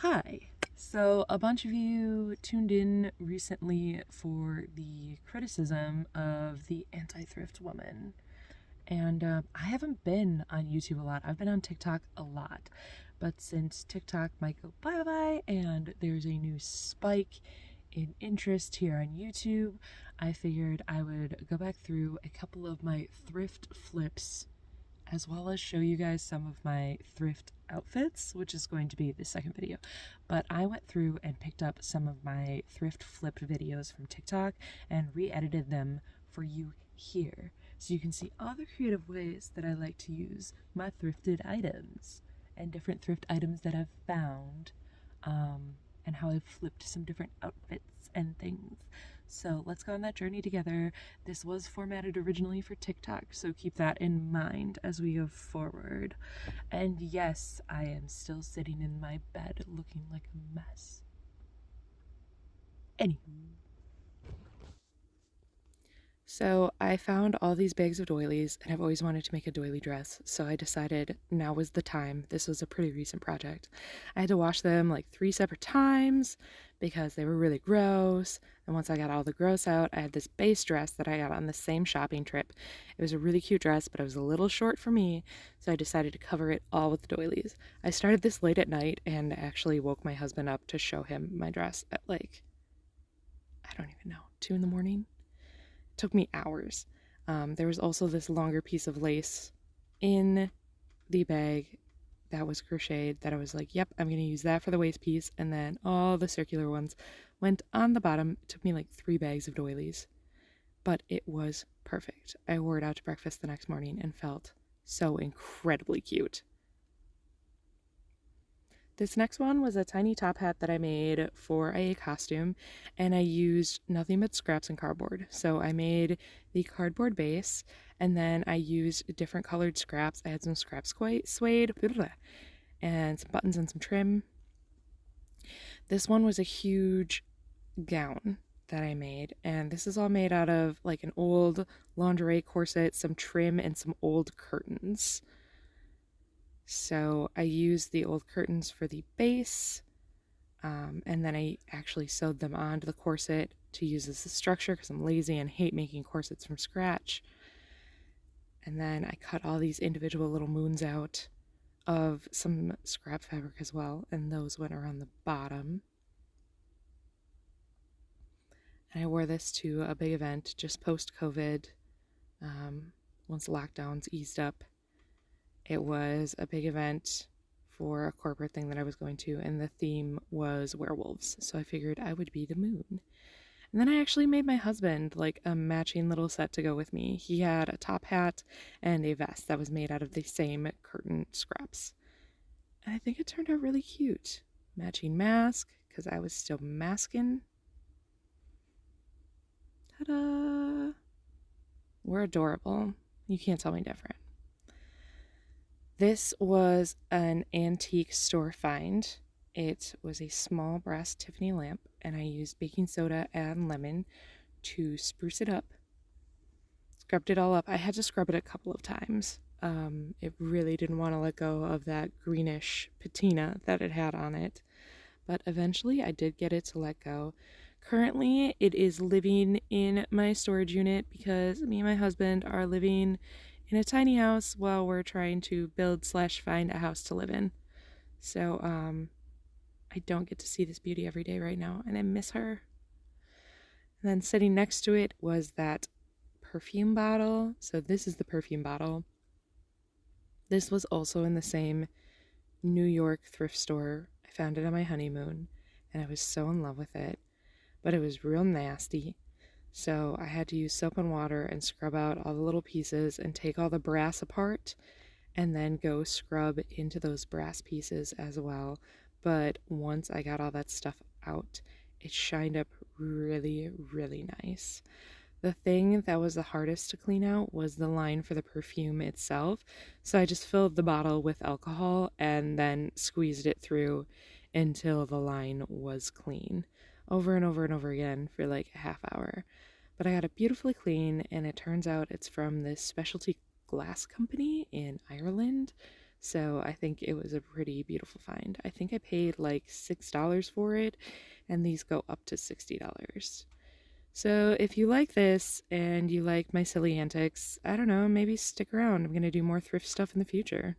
Hi. So, a bunch of you tuned in recently for the criticism of the anti thrift woman. And I haven't been on YouTube a lot. I've been on TikTok a lot. But since TikTok might go bye bye and there's a new spike in interest here on YouTube, I figured I would go back through a couple of my thrift flips as well as show you guys some of my thrift outfits, which is going to be the second video. But I went through and picked up some of my thrift flip videos from TikTok and re-edited them for you here, so you can see all the creative ways that I like to use my thrifted items and different thrift items that I've found, and how I've flipped some different outfits and things. So let's go on that journey together. This was formatted originally for TikTok, so keep that in mind as we go forward. And yes, I am still sitting in my bed looking like a mess. Anywho. So I found all these bags of doilies, and I've always wanted to make a doily dress, so I decided now was the time. This was a pretty recent project. I had to wash them like 3 separate times because they were really gross, and once I got all the gross out, I had this base dress that I got on the same shopping trip. It was a really cute dress, but it was a little short for me, so I decided to cover it all with doilies. I started this late at night and actually woke my husband up to show him my dress at like, I don't even know, 2 in the morning? Took me hours. There was also this longer piece of lace in the bag that was crocheted that I was like, yep, I'm going to use that for the waist piece. And then all the circular ones went on the bottom. It took me like 3 bags of doilies, but it was perfect. I wore it out to breakfast the next morning and felt so incredibly cute. This next one was a tiny top hat that I made for a costume, and I used nothing but scraps and cardboard. So I made the cardboard base, and then I used different colored scraps. I had some scrap suede, and some buttons and some trim. This one was a huge gown that I made, and this is all made out of like an old lingerie corset, some trim, and some old curtains. So I used the old curtains for the base, and then I actually sewed them onto the corset to use as a structure because I'm lazy and hate making corsets from scratch. And then I cut all these individual little moons out of some scrap fabric as well, and those went around the bottom. And I wore this to a big event just post-COVID, once lockdowns eased up. It was a big event for a corporate thing that I was going to, and the theme was werewolves, so I figured I would be the moon. And then I actually made my husband like a matching little set to go with me. He had a top hat and a vest that was made out of the same curtain scraps. And I think it turned out really cute. Matching mask, because I was still masking. Ta-da! We're adorable. You can't tell me different. This was an antique store find. It was a small brass Tiffany lamp, and I used baking soda and lemon to spruce it up. Scrubbed it all up. I had to scrub it a couple of times. It really didn't want to let go of that greenish patina that it had on it, but eventually I did get it to let go. Currently, it is living in my storage unit because me and my husband are living in a tiny house while we're trying to build/find a house to live in. So, I don't get to see this beauty every day right now, and I miss her. And then sitting next to it was that perfume bottle. So this is the perfume bottle. This was also in the same New York thrift store. I found it on my honeymoon, and I was so in love with it, but it was real nasty. So I had to use soap and water and scrub out all the little pieces and take all the brass apart and then go scrub into those brass pieces as well. But once I got all that stuff out, it shined up really, really nice. The thing that was the hardest to clean out was the line for the perfume itself. So I just filled the bottle with alcohol and then squeezed it through until the line was clean, over and over and over again for like a half hour. But I got it beautifully clean, and it turns out it's from this specialty glass company in Ireland. So I think it was a pretty beautiful find. I think I paid like $6 for it, and these go up to $60. So if you like this and you like my silly antics, I don't know, maybe stick around. I'm going to do more thrift stuff in the future.